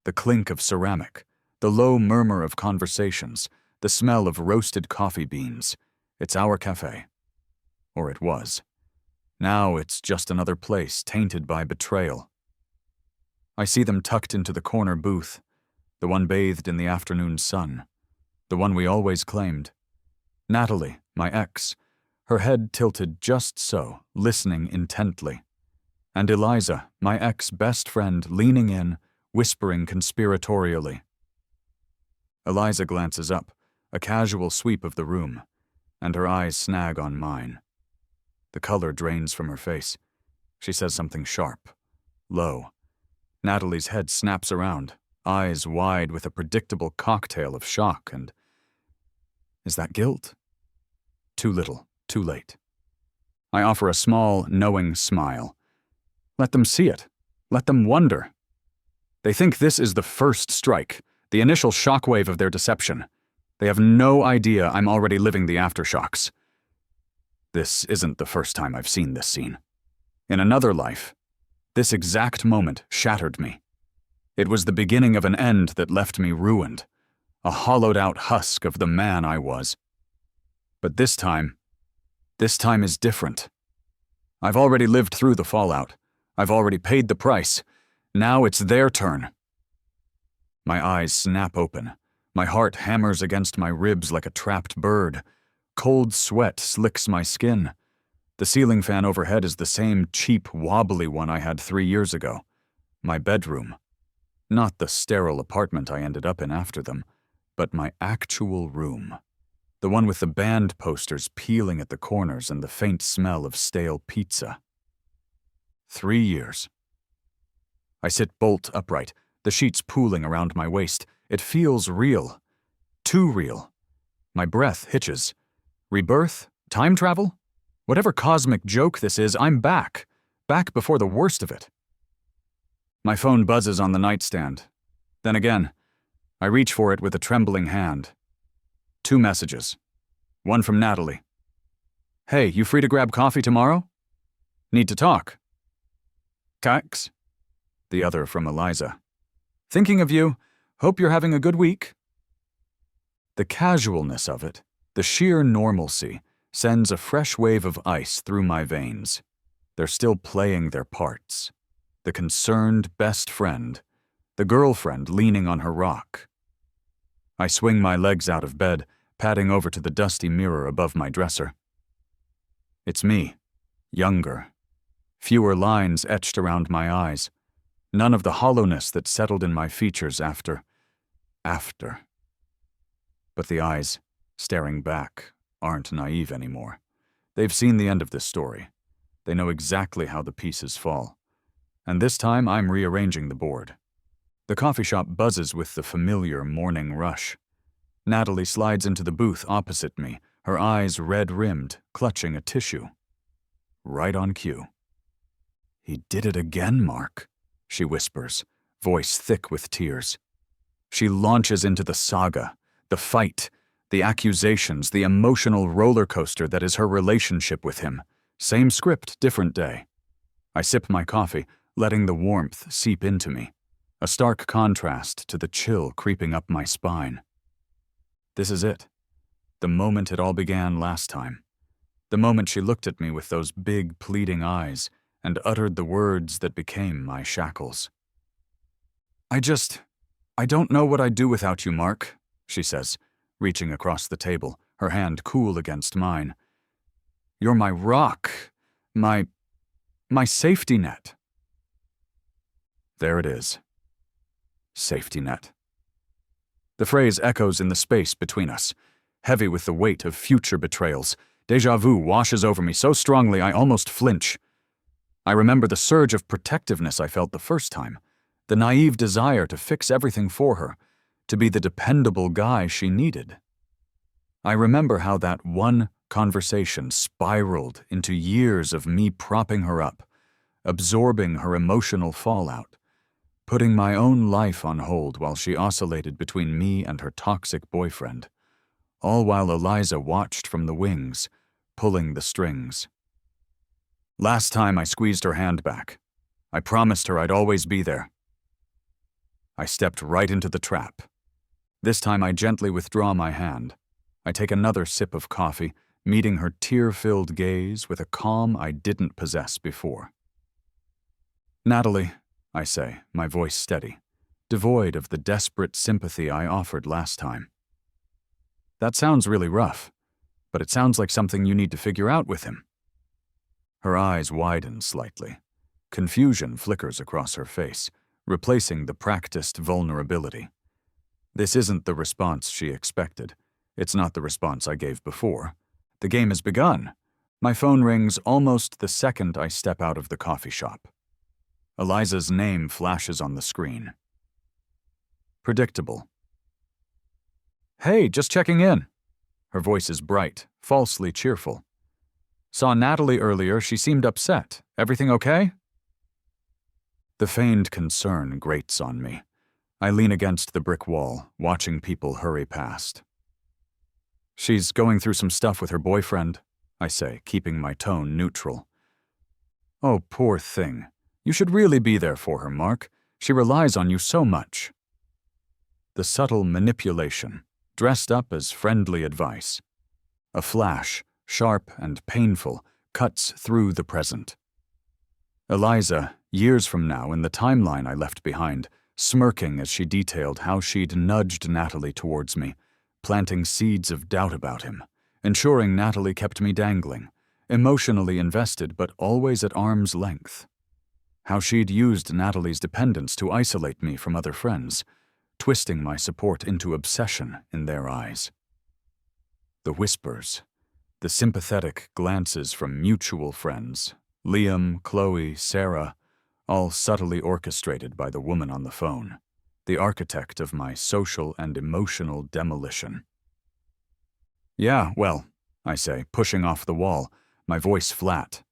The clink of ceramic, the low murmur of conversations, the smell of roasted coffee beans. It's our cafe. Or it was. Now it's just another place tainted by betrayal. I see them tucked into the corner booth, the one bathed in the afternoon sun, the one we always claimed. Natalie, my ex, her head tilted just so, listening intently. And Eliza, my ex-best friend, leaning in, whispering conspiratorially. Eliza glances up, a casual sweep of the room, and her eyes snag on mine. The color drains from her face. She says something sharp, low. Natalie's head snaps around, eyes wide with a predictable cocktail of shock and... Is that guilt? Too little, too late. I offer a small, knowing smile. Let them see it. Let them wonder. They think this is the first strike, the initial shockwave of their deception. They have no idea I'm already living the aftershocks. This isn't the first time I've seen this scene. In another life, this exact moment shattered me. It was the beginning of an end that left me ruined, a hollowed-out husk of the man I was. But this time is different. I've already lived through the fallout. I've already paid the price. Now it's their turn. My eyes snap open. My heart hammers against my ribs like a trapped bird. Cold sweat slicks my skin. The ceiling fan overhead is the same cheap, wobbly one I had 3 years ago. My bedroom. Not the sterile apartment I ended up in after them, but my actual room. The one with the band posters peeling at the corners and the faint smell of stale pizza. 3 years. I sit bolt upright, the sheets pooling around my waist. It feels real. Too real. My breath hitches. Rebirth? Time travel? Whatever cosmic joke this is, I'm back. Back before the worst of it. My phone buzzes on the nightstand. Then again, I reach for it with a trembling hand. 2 messages. One from Natalie. Hey, you free to grab coffee tomorrow? Need to talk. Cax? The other from Eliza. Thinking of you. Hope you're having a good week. The casualness of it, the sheer normalcy, sends a fresh wave of ice through my veins. They're still playing their parts. The concerned best friend, the girlfriend leaning on her rock. I swing my legs out of bed, padding over to the dusty mirror above my dresser. It's me, younger. Fewer lines etched around my eyes. None of the hollowness that settled in my features after. But the eyes, staring back, aren't naive anymore. They've seen the end of this story. They know exactly how the pieces fall. And this time I'm rearranging the board. The coffee shop buzzes with the familiar morning rush. Natalie slides into the booth opposite me, her eyes red-rimmed, clutching a tissue. Right on cue. He did it again, Mark, she whispers, voice thick with tears. She launches into the saga, the fight, the accusations, the emotional roller coaster that is her relationship with him. Same script, different day. I sip my coffee, letting the warmth seep into me, a stark contrast to the chill creeping up my spine. This is it. The moment it all began last time. The moment she looked at me with those big, pleading eyes and uttered the words that became my shackles. I don't know what I'd do without you, Mark, she says, reaching across the table, her hand cool against mine. You're my rock, my safety net. There it is. Safety net. The phrase echoes in the space between us, heavy with the weight of future betrayals. Déjà vu washes over me so strongly I almost flinch. I remember the surge of protectiveness I felt the first time, the naive desire to fix everything for her, to be the dependable guy she needed. I remember how that one conversation spiraled into years of me propping her up, absorbing her emotional fallout, putting my own life on hold while she oscillated between me and her toxic boyfriend, all while Eliza watched from the wings, pulling the strings. Last time I squeezed her hand back. I promised her I'd always be there. I stepped right into the trap. This time I gently withdraw my hand. I take another sip of coffee, meeting her tear-filled gaze with a calm I didn't possess before. "Natalie," I say, my voice steady, devoid of the desperate sympathy I offered last time. "That sounds really rough, but it sounds like something you need to figure out with him." Her eyes widen slightly. Confusion flickers across her face, replacing the practiced vulnerability. This isn't the response she expected. It's not the response I gave before. The game has begun. My phone rings almost the second I step out of the coffee shop. Eliza's name flashes on the screen. Predictable. "Hey, just checking in." Her voice is bright, falsely cheerful. "Saw Natalie earlier. She seemed upset. Everything okay?" The feigned concern grates on me. I lean against the brick wall, watching people hurry past. "She's going through some stuff with her boyfriend," I say, keeping my tone neutral. "Oh, poor thing. You should really be there for her, Mark. She relies on you so much." The subtle manipulation, dressed up as friendly advice. A flash, sharp and painful, cuts through the present. Eliza, years from now in the timeline I left behind, smirking as she detailed how she'd nudged Natalie towards me, planting seeds of doubt about him, ensuring Natalie kept me dangling, emotionally invested but always at arm's length. How she'd used Natalie's dependence to isolate me from other friends, twisting my support into obsession in their eyes. The whispers, the sympathetic glances from mutual friends, Liam, Chloe, Sarah, all subtly orchestrated by the woman on the phone, the architect of my social and emotional demolition. "Yeah, well," I say, pushing off the wall, my voice flat.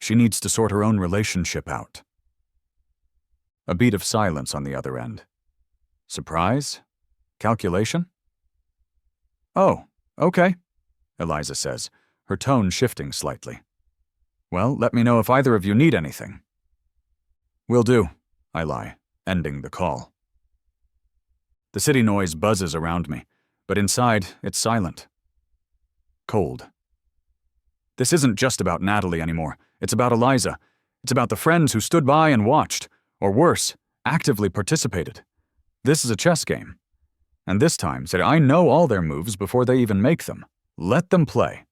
"She needs to sort her own relationship out." A beat of silence on the other end. Surprise? Calculation? "Oh, okay," Eliza says, her tone shifting slightly. "Well, let me know if either of you need anything." "Will do," I lie, ending the call. The city noise buzzes around me, but inside it's silent. Cold. This isn't just about Natalie anymore. It's about Eliza. It's about the friends who stood by and watched, or worse, actively participated. This is a chess game. And this time, said I know all their moves before they even make them. Let them play.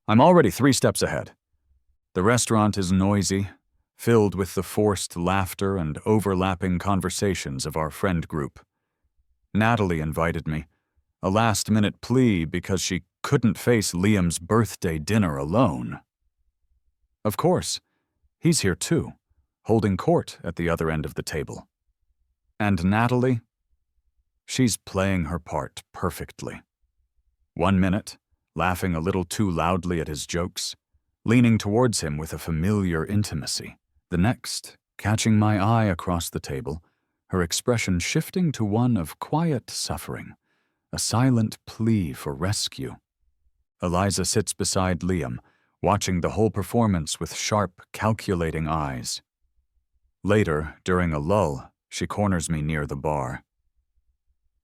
I'm already 3 steps ahead. The restaurant is noisy, filled with the forced laughter and overlapping conversations of our friend group. Natalie invited me, a last-minute plea because she couldn't face Liam's birthday dinner alone. Of course, he's here too, holding court at the other end of the table. And Natalie? She's playing her part perfectly. 1 minute, laughing a little too loudly at his jokes, leaning towards him with a familiar intimacy. The next, catching my eye across the table, her expression shifting to one of quiet suffering, a silent plea for rescue. Eliza sits beside Liam, watching the whole performance with sharp, calculating eyes. Later, during a lull, she corners me near the bar.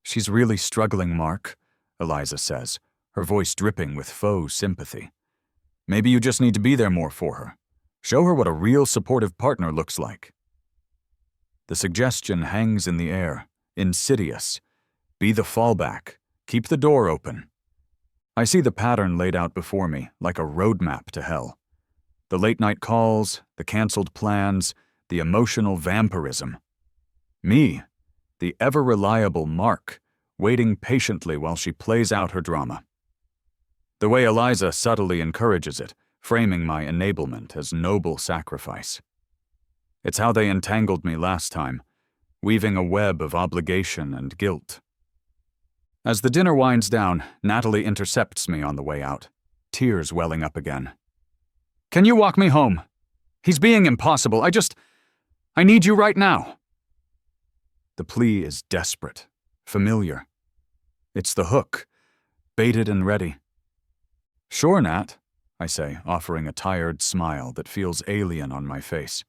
"She's really struggling, Mark," Eliza says, her voice dripping with faux sympathy. "Maybe you just need to be there more for her. Show her what a real supportive partner looks like." The suggestion hangs in the air, insidious. Be the fallback. Keep the door open. I see the pattern laid out before me, like a roadmap to hell. The late-night calls, the canceled plans, the emotional vampirism. Me, the ever-reliable Mark, waiting patiently while she plays out her drama. The way Eliza subtly encourages it, framing my enablement as noble sacrifice. It's how they entangled me last time, weaving a web of obligation and guilt. As the dinner winds down, Natalie intercepts me on the way out, tears welling up again. "Can you walk me home? He's being impossible. I need you right now." The plea is desperate, familiar. It's the hook, baited and ready. "Sure, Nat," I say, offering a tired smile that feels alien on my face.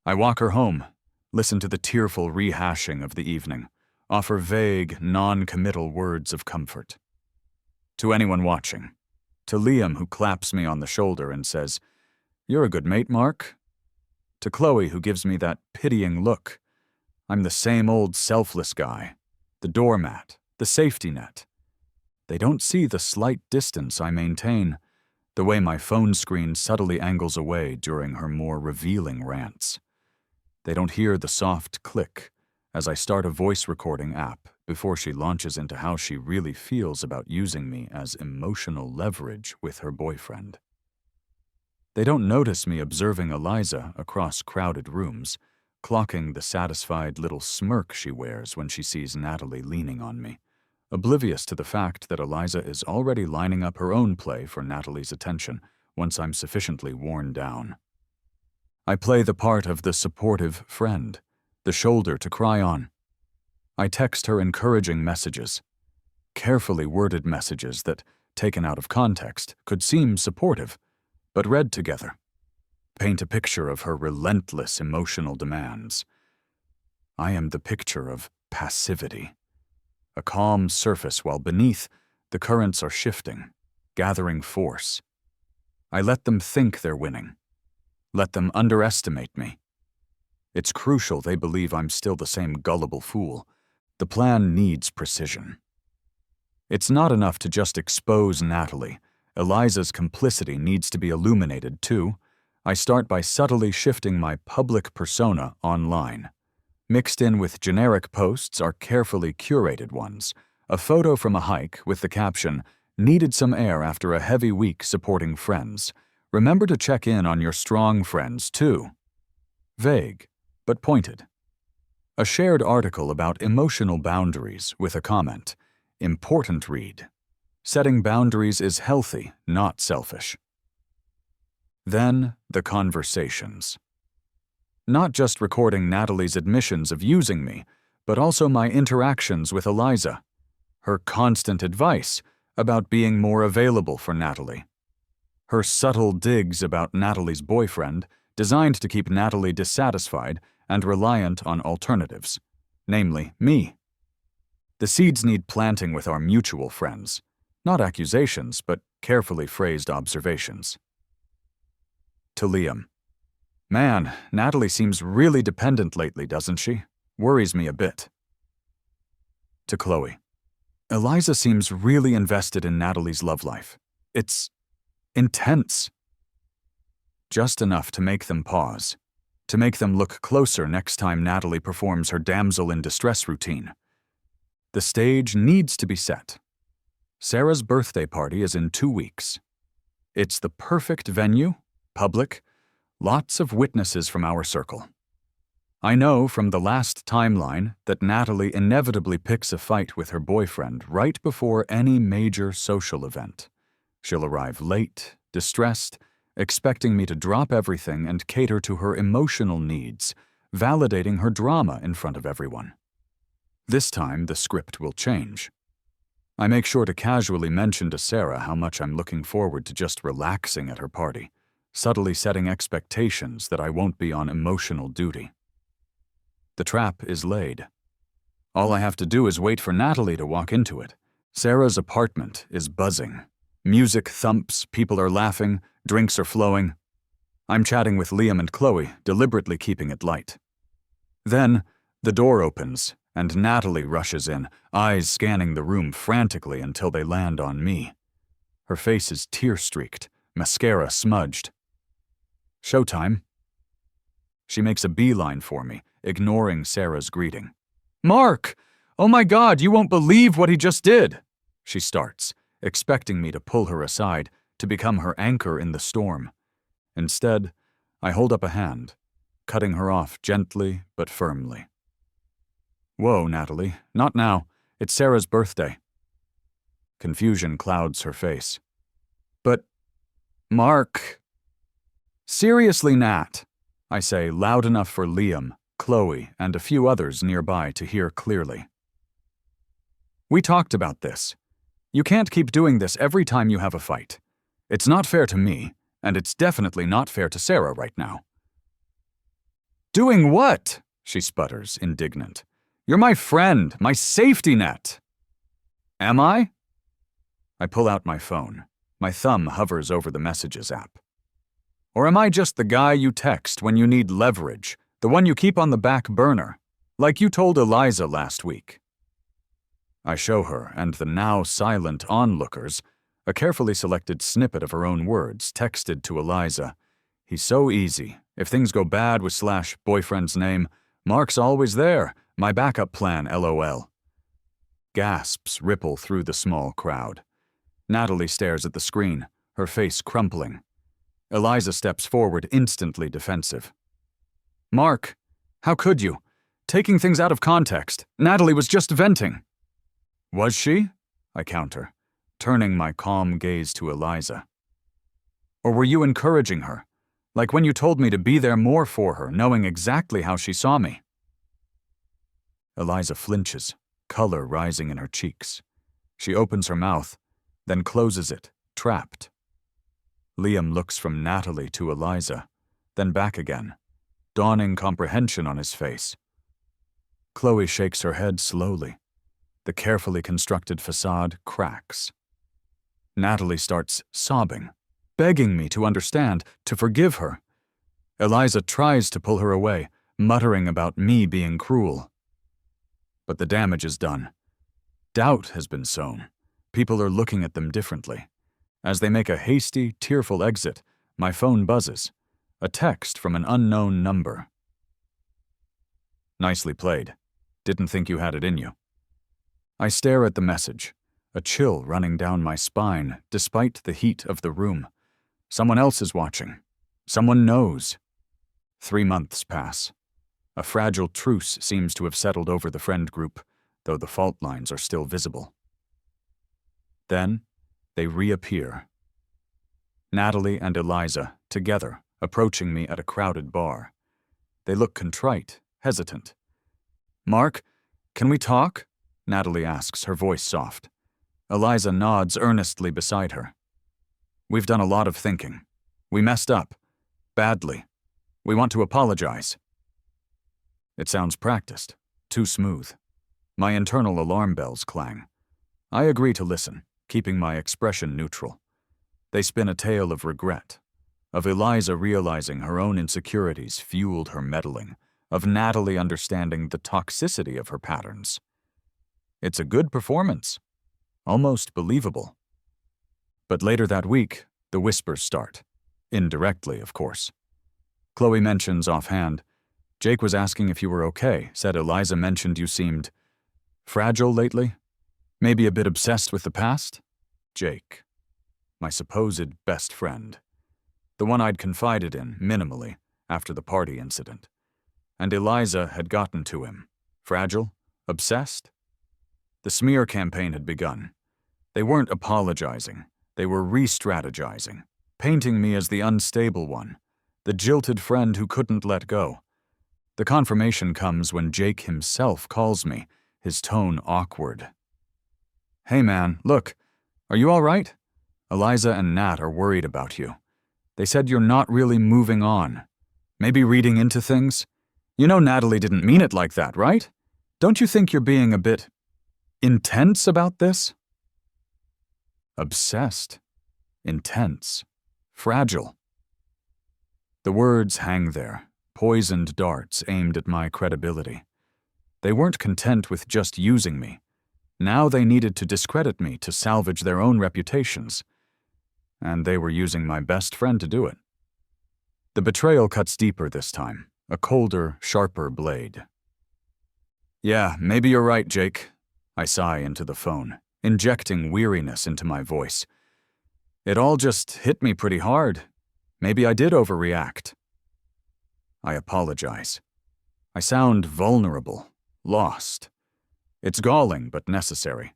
I walk her home, listen to the tearful rehashing of the evening, offer vague, non-committal words of comfort. To anyone watching, to Liam, who claps me on the shoulder and says, "You're a good mate, Mark." To Chloe, who gives me that pitying look. I'm the same old selfless guy, the doormat, the safety net. They don't see the slight distance I maintain, the way my phone screen subtly angles away during her more revealing rants. They don't hear the soft click as I start a voice recording app before she launches into how she really feels about using me as emotional leverage with her boyfriend. They don't notice me observing Eliza across crowded rooms, clocking the satisfied little smirk she wears when she sees Natalie leaning on me, oblivious to the fact that Eliza is already lining up her own play for Natalie's attention once I'm sufficiently worn down. I play the part of the supportive friend, the shoulder to cry on. I text her encouraging messages, carefully worded messages that, taken out of context, could seem supportive, but read together, paint a picture of her relentless emotional demands. I am the picture of passivity, a calm surface while beneath, the currents are shifting, gathering force. I let them think they're winning, let them underestimate me. It's crucial they believe I'm still the same gullible fool. The plan needs precision. It's not enough to just expose Natalie. Eliza's complicity needs to be illuminated too. I start by subtly shifting my public persona online. Mixed in with generic posts are carefully curated ones. A photo from a hike with the caption, "Needed some air after a heavy week supporting friends. Remember to check in on your strong friends too." Vague, but pointed. A shared article about emotional boundaries with a comment, "Important read. Setting boundaries is healthy, not selfish." Then, the conversations. Not just recording Natalie's admissions of using me, but also my interactions with Eliza. Her constant advice about being more available for Natalie. Her subtle digs about Natalie's boyfriend, designed to keep Natalie dissatisfied and reliant on alternatives, namely me. The seeds need planting with our mutual friends. Not accusations, but carefully phrased observations. To Liam. "Man, Natalie seems really dependent lately, doesn't she? Worries me a bit." To Chloe. "Eliza seems really invested in Natalie's love life. It's intense." Just enough to make them pause, to make them look closer next time Natalie performs her damsel in distress routine. The stage needs to be set. Sarah's birthday party is in 2 weeks. It's the perfect venue, public, lots of witnesses from our circle. I know from the last timeline that Natalie inevitably picks a fight with her boyfriend right before any major social event. She'll arrive late, distressed, expecting me to drop everything and cater to her emotional needs, validating her drama in front of everyone. This time, the script will change. I make sure to casually mention to Sarah how much I'm looking forward to just relaxing at her party, subtly setting expectations that I won't be on emotional duty. The trap is laid. All I have to do is wait for Natalie to walk into it. Sarah's apartment is buzzing. Music thumps, people are laughing, drinks are flowing. I'm chatting with Liam and Chloe, deliberately keeping it light. Then, the door opens, and Natalie rushes in, eyes scanning the room frantically until they land on me. Her face is tear-streaked, mascara smudged. "Showtime." She makes a beeline for me, ignoring Sarah's greeting. "Mark! Oh my God, you won't believe what he just did!" She starts, expecting me to pull her aside, to become her anchor in the storm. Instead, I hold up a hand, cutting her off gently but firmly. "Whoa, Natalie, not now. It's Sarah's birthday." Confusion clouds her face. "But, Mark..." "Seriously, Nat," I say loud enough for Liam, Chloe, and a few others nearby to hear clearly. "We talked about this. You can't keep doing this every time you have a fight. It's not fair to me, and it's definitely not fair to Sarah right now." "Doing what?" she sputters, indignant. You're my friend, my safety net. Am I? I pull out my phone. My thumb hovers over the Messages app. Or am I just the guy you text when you need leverage, the one you keep on the back burner, like you told Eliza last week? I show her, and the now silent onlookers, a carefully selected snippet of her own words texted to Eliza. He's so easy. If things go bad with / boyfriend's name, Mark's always there. My backup plan, LOL. Gasps ripple through the small crowd. Natalie stares at the screen, her face crumpling. Eliza steps forward, instantly defensive. Mark, how could you? Taking things out of context. Natalie was just venting. Was she? I counter, turning my calm gaze to Eliza. Or were you encouraging her? Like when you told me to be there more for her, knowing exactly how she saw me? Eliza flinches, color rising in her cheeks. She opens her mouth, then closes it, trapped. Liam looks from Natalie to Eliza, then back again, dawning comprehension on his face. Chloe shakes her head slowly. The carefully constructed facade cracks. Natalie starts sobbing, begging me to understand, to forgive her. Eliza tries to pull her away, muttering about me being cruel. But the damage is done. Doubt has been sown. People are looking at them differently. As they make a hasty, tearful exit, my phone buzzes. A text from an unknown number. Nicely played. Didn't think you had it in you. I stare at the message, a chill running down my spine despite the heat of the room. Someone else is watching. Someone knows. 3 months pass. A fragile truce seems to have settled over the friend group, though the fault lines are still visible. Then, they reappear. Natalie and Eliza, together, approaching me at a crowded bar. They look contrite, hesitant. Mark, can we talk? Natalie asks, her voice soft. Eliza nods earnestly beside her. We've done a lot of thinking. We messed up. Badly. We want to apologize. It sounds practiced, too smooth. My internal alarm bells clang. I agree to listen, keeping my expression neutral. They spin a tale of regret, of Eliza realizing her own insecurities fueled her meddling, of Natalie understanding the toxicity of her patterns. It's a good performance, almost believable. But later that week, the whispers start, indirectly, of course. Chloe mentions offhand, Jake was asking if you were okay, said Eliza mentioned you seemed fragile lately, maybe a bit obsessed with the past. Jake, my supposed best friend, the one I'd confided in, minimally, after the party incident. And Eliza had gotten to him. Fragile? Obsessed? The smear campaign had begun. They weren't apologizing. They were re-strategizing, painting me as the unstable one, the jilted friend who couldn't let go. The confirmation comes when Jake himself calls me, his tone awkward. Hey man, look, are you all right? Eliza and Nat are worried about you. They said you're not really moving on. Maybe reading into things? You know Natalie didn't mean it like that, right? Don't you think you're being a bit intense about this? Obsessed. Intense. Fragile. The words hang there, poisoned darts aimed at my credibility. They weren't content with just using me. Now they needed to discredit me to salvage their own reputations. And they were using my best friend to do it. The betrayal cuts deeper this time, a colder, sharper blade. Yeah, maybe you're right, Jake. I sigh into the phone, injecting weariness into my voice. It all just hit me pretty hard. Maybe I did overreact. I apologize. I sound vulnerable, lost. It's galling but necessary.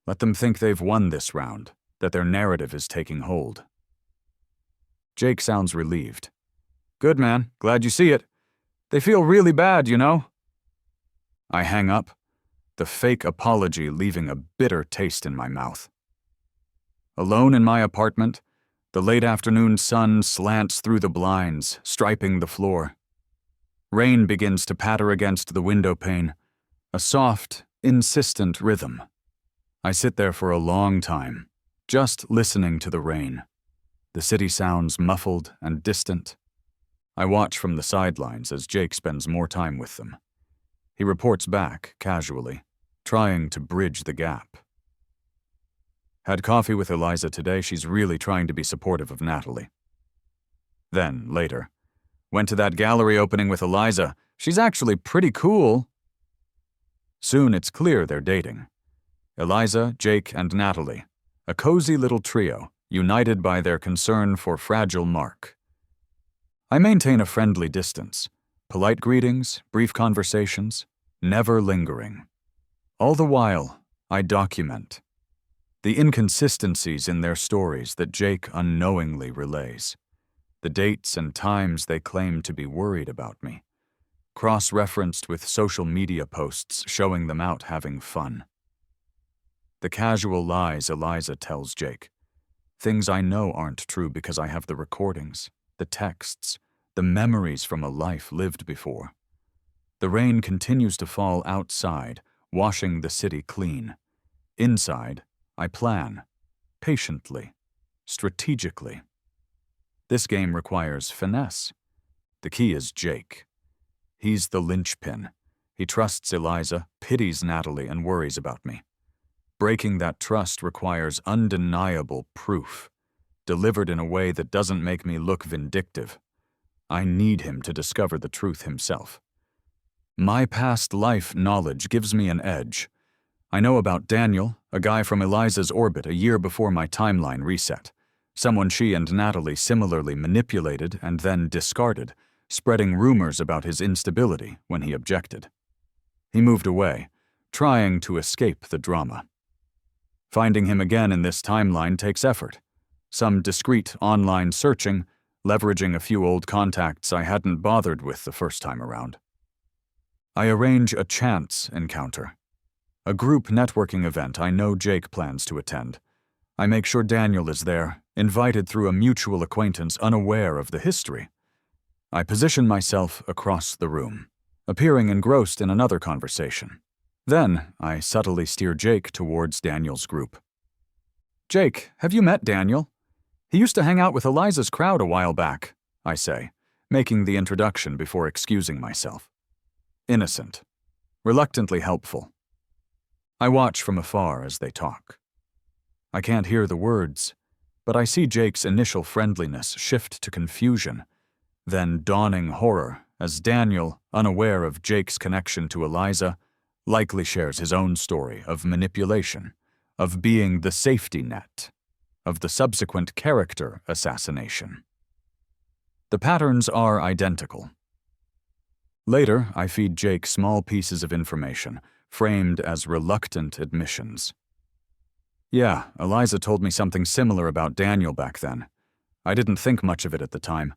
Let them think they've won this round, that their narrative is taking hold. Jake sounds relieved. Good, man. Glad you see it. They feel really bad, you know? I hang up, the fake apology leaving a bitter taste in my mouth. Alone in my apartment, the late afternoon sun slants through the blinds, striping the floor. Rain begins to patter against the window pane, a soft, insistent rhythm. I sit there for a long time, just listening to the rain. The city sounds muffled and distant. I watch from the sidelines as Jake spends more time with them. He reports back, casually, trying to bridge the gap. Had coffee with Eliza today. She's really trying to be supportive of Natalie. Then, later, went to that gallery opening with Eliza. She's actually pretty cool. Soon it's clear they're dating. Eliza, Jake, and Natalie, a cozy little trio, united by their concern for fragile Mark. I maintain a friendly distance, polite greetings, brief conversations, never lingering. All the while, I document the inconsistencies in their stories that Jake unknowingly relays, the dates and times they claim to be worried about me, cross-referenced with social media posts showing them out having fun. The casual lies Eliza tells Jake, things I know aren't true because I have the recordings, the texts, the memories from a life lived before. The rain continues to fall outside, washing the city clean. Inside, I plan, patiently, strategically. This game requires finesse. The key is Jake. He's the linchpin. He trusts Eliza, pities Natalie, and worries about me. Breaking that trust requires undeniable proof, delivered in a way that doesn't make me look vindictive. I need him to discover the truth himself. My past life knowledge gives me an edge. I know about Daniel, a guy from Eliza's orbit a year before my timeline reset, someone she and Natalie similarly manipulated and then discarded, spreading rumors about his instability when he objected. He moved away, trying to escape the drama. Finding him again in this timeline takes effort. Some discreet online searching, leveraging a few old contacts I hadn't bothered with the first time around. I arrange a chance encounter, a group networking event I know Jake plans to attend. I make sure Daniel is there, invited through a mutual acquaintance unaware of the history. I position myself across the room, appearing engrossed in another conversation. Then, I subtly steer Jake towards Daniel's group. "Jake, have you met Daniel? He used to hang out with Eliza's crowd a while back," I say, making the introduction before excusing myself. Innocent, reluctantly helpful. I watch from afar as they talk. I can't hear the words, but I see Jake's initial friendliness shift to confusion, then dawning horror as Daniel, unaware of Jake's connection to Eliza, likely shares his own story of manipulation, of being the safety net, of the subsequent character assassination. The patterns are identical. Later, I feed Jake small pieces of information, framed as reluctant admissions. "Yeah, Eliza told me something similar about Daniel back then. I didn't think much of it at the time."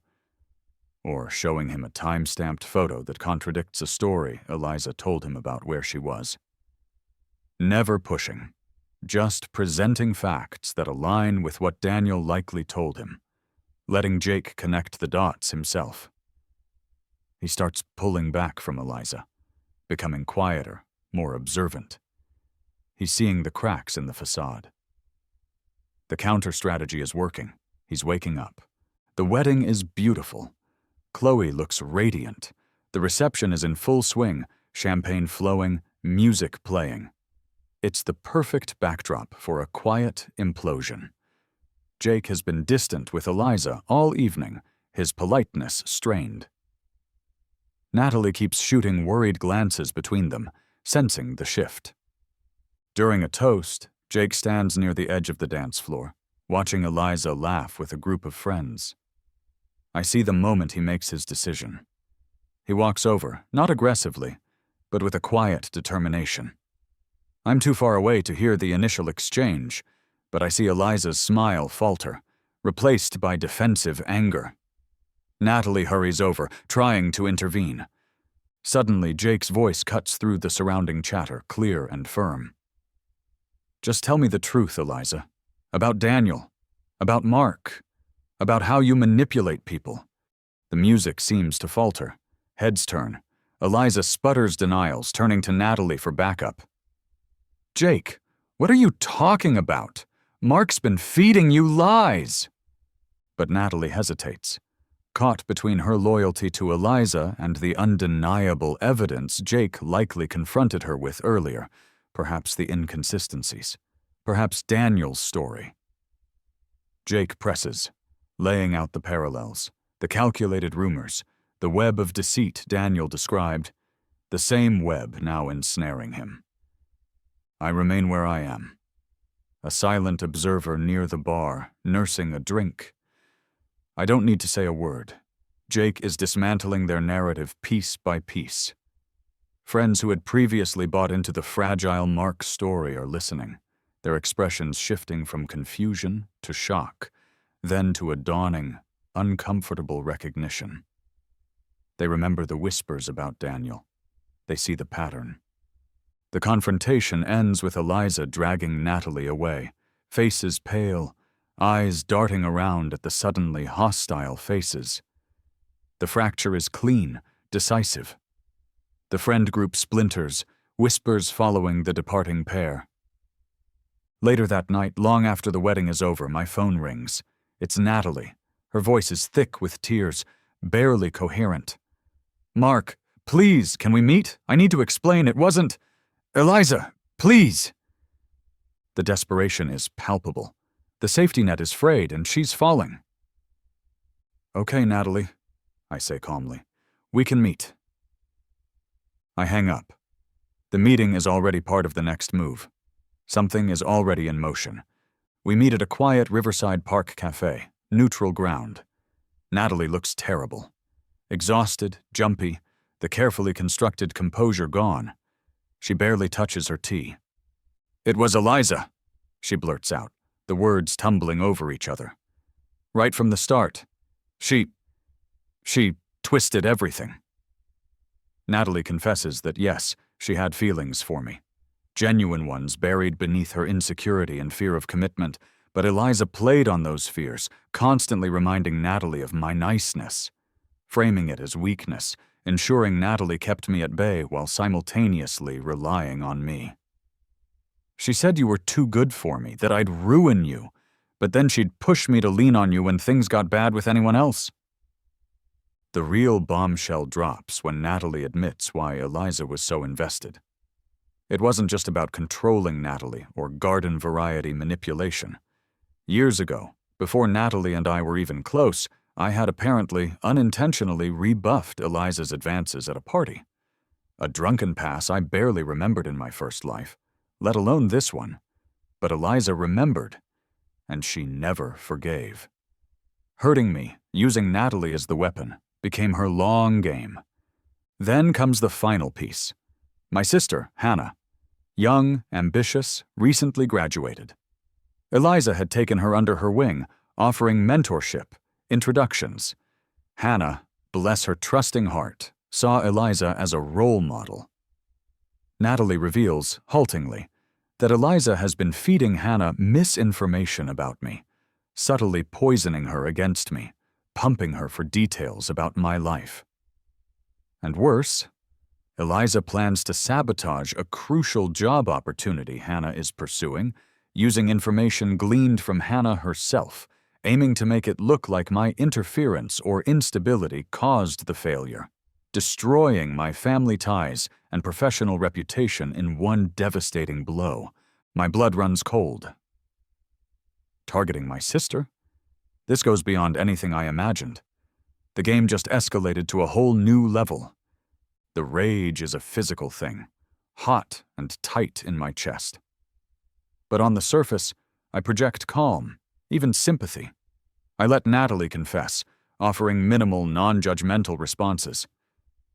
Or showing him a time-stamped photo that contradicts a story Eliza told him about where she was. Never pushing, just presenting facts that align with what Daniel likely told him, letting Jake connect the dots himself. He starts pulling back from Eliza, becoming quieter, more observant. He's seeing the cracks in the facade. The counter-strategy is working. He's waking up. The wedding is beautiful. Chloe looks radiant. The reception is in full swing, champagne flowing, music playing. It's the perfect backdrop for a quiet implosion. Jake has been distant with Eliza all evening, his politeness strained. Natalie keeps shooting worried glances between them, sensing the shift. During a toast, Jake stands near the edge of the dance floor, watching Eliza laugh with a group of friends. I see the moment he makes his decision. He walks over, not aggressively, but with a quiet determination. I'm too far away to hear the initial exchange, but I see Eliza's smile falter, replaced by defensive anger. Natalie hurries over, trying to intervene. Suddenly, Jake's voice cuts through the surrounding chatter, clear and firm. "Just tell me the truth, Eliza. About Daniel. About Mark. About how you manipulate people." The music seems to falter. Heads turn. Eliza sputters denials, turning to Natalie for backup. Jake, what are you talking about? Mark's been feeding you lies. But Natalie hesitates, caught between her loyalty to Eliza and the undeniable evidence Jake likely confronted her with earlier, perhaps the inconsistencies, perhaps Daniel's story. Jake presses, laying out the parallels, the calculated rumors, the web of deceit Daniel described, the same web now ensnaring him. I remain where I am, a silent observer near the bar, nursing a drink. I don't need to say a word. Jake is dismantling their narrative piece by piece. Friends who had previously bought into the fragile Mark story are listening, their expressions shifting from confusion to shock, then to a dawning, uncomfortable recognition. They remember the whispers about Daniel. They see the pattern. The confrontation ends with Eliza dragging Natalie away, faces pale, eyes darting around at the suddenly hostile faces. The fracture is clean, decisive. The friend group splinters, whispers following the departing pair. Later that night, long after the wedding is over, my phone rings. It's Natalie. Her voice is thick with tears, barely coherent. Mark, please, can we meet? I need to explain it wasn't... Eliza, please. The desperation is palpable. The safety net is frayed and she's falling. Okay, Natalie, I say calmly. We can meet. I hang up. The meeting is already part of the next move. Something is already in motion. We meet at a quiet Riverside Park cafe, neutral ground. Natalie looks terrible. Exhausted, jumpy, the carefully constructed composure gone. She barely touches her tea. It was Eliza, she blurts out, the words tumbling over each other. Right from the start. She twisted everything. Natalie confesses that yes, she had feelings for me. Genuine ones buried beneath her insecurity and fear of commitment, but Eliza played on those fears, constantly reminding Natalie of my niceness, framing it as weakness, ensuring Natalie kept me at bay while simultaneously relying on me. She said you were too good for me, that I'd ruin you, but then she'd push me to lean on you when things got bad with anyone else. The real bombshell drops when Natalie admits why Eliza was so invested. It wasn't just about controlling Natalie or garden-variety manipulation. Years ago, before Natalie and I were even close, I had apparently, unintentionally rebuffed Eliza's advances at a party. A drunken pass I barely remembered in my first life, let alone this one. But Eliza remembered, and she never forgave. Hurting me, using Natalie as the weapon, became her long game. Then comes the final piece. My sister, Hannah. Young, ambitious, recently graduated. Eliza had taken her under her wing, offering mentorship, introductions. Hannah, bless her trusting heart, saw Eliza as a role model. Natalie reveals, haltingly, that Eliza has been feeding Hannah misinformation about me, subtly poisoning her against me, pumping her for details about my life. And worse, Eliza plans to sabotage a crucial job opportunity Hannah is pursuing, using information gleaned from Hannah herself, aiming to make it look like my interference or instability caused the failure, destroying my family ties and professional reputation in one devastating blow. My blood runs cold. Targeting my sister? This goes beyond anything I imagined. The game just escalated to a whole new level. The rage is a physical thing, hot and tight in my chest. But on the surface, I project calm, even sympathy. I let Natalie confess, offering minimal, non-judgmental responses.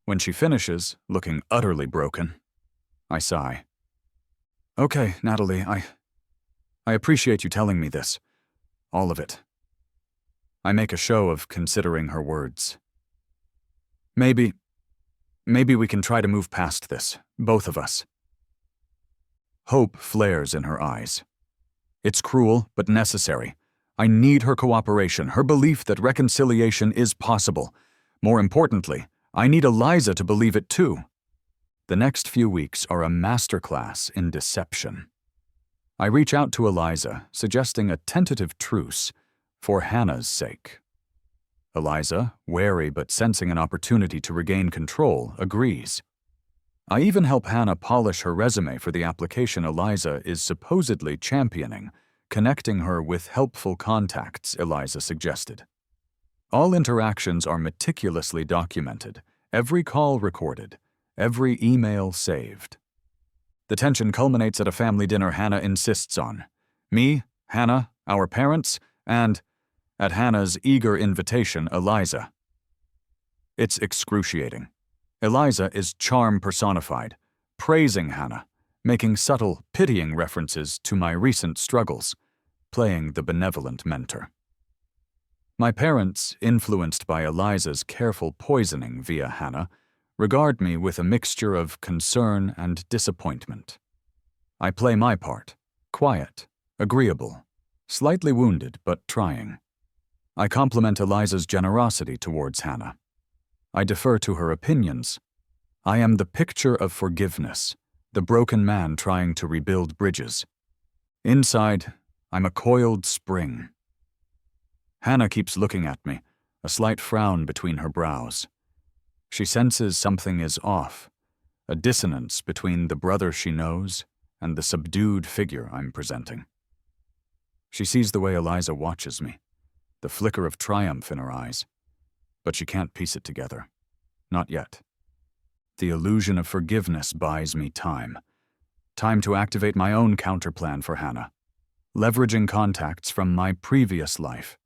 When she finishes, looking utterly broken, I sigh. Okay, Natalie, I appreciate you telling me this. All of it. I make a show of considering her words. Maybe we can try to move past this, both of us. Hope flares in her eyes. It's cruel, but necessary. I need her cooperation, her belief that reconciliation is possible. More importantly, I need Eliza to believe it too. The next few weeks are a masterclass in deception. I reach out to Eliza, suggesting a tentative truce for Hannah's sake. Eliza, wary but sensing an opportunity to regain control, agrees. I even help Hannah polish her resume for the application Eliza is supposedly championing, connecting her with helpful contacts Eliza suggested. All interactions are meticulously documented, every call recorded, every email saved. The tension culminates at a family dinner Hannah insists on. Me, Hannah, our parents, and, at Hannah's eager invitation, Eliza. It's excruciating. Eliza is charm personified, praising Hannah, making subtle, pitying references to my recent struggles, playing the benevolent mentor. My parents, influenced by Eliza's careful poisoning via Hannah, regard me with a mixture of concern and disappointment. I play my part, quiet, agreeable, slightly wounded but trying. I compliment Eliza's generosity towards Hannah. I defer to her opinions. I am the picture of forgiveness, the broken man trying to rebuild bridges. Inside, I'm a coiled spring. Hannah keeps looking at me, a slight frown between her brows. She senses something is off, a dissonance between the brother she knows and the subdued figure I'm presenting. She sees the way Eliza watches me, the flicker of triumph in her eyes, but she can't piece it together. Not yet. The illusion of forgiveness buys me time. Time to activate my own counterplan for Hannah, leveraging contacts from my previous life.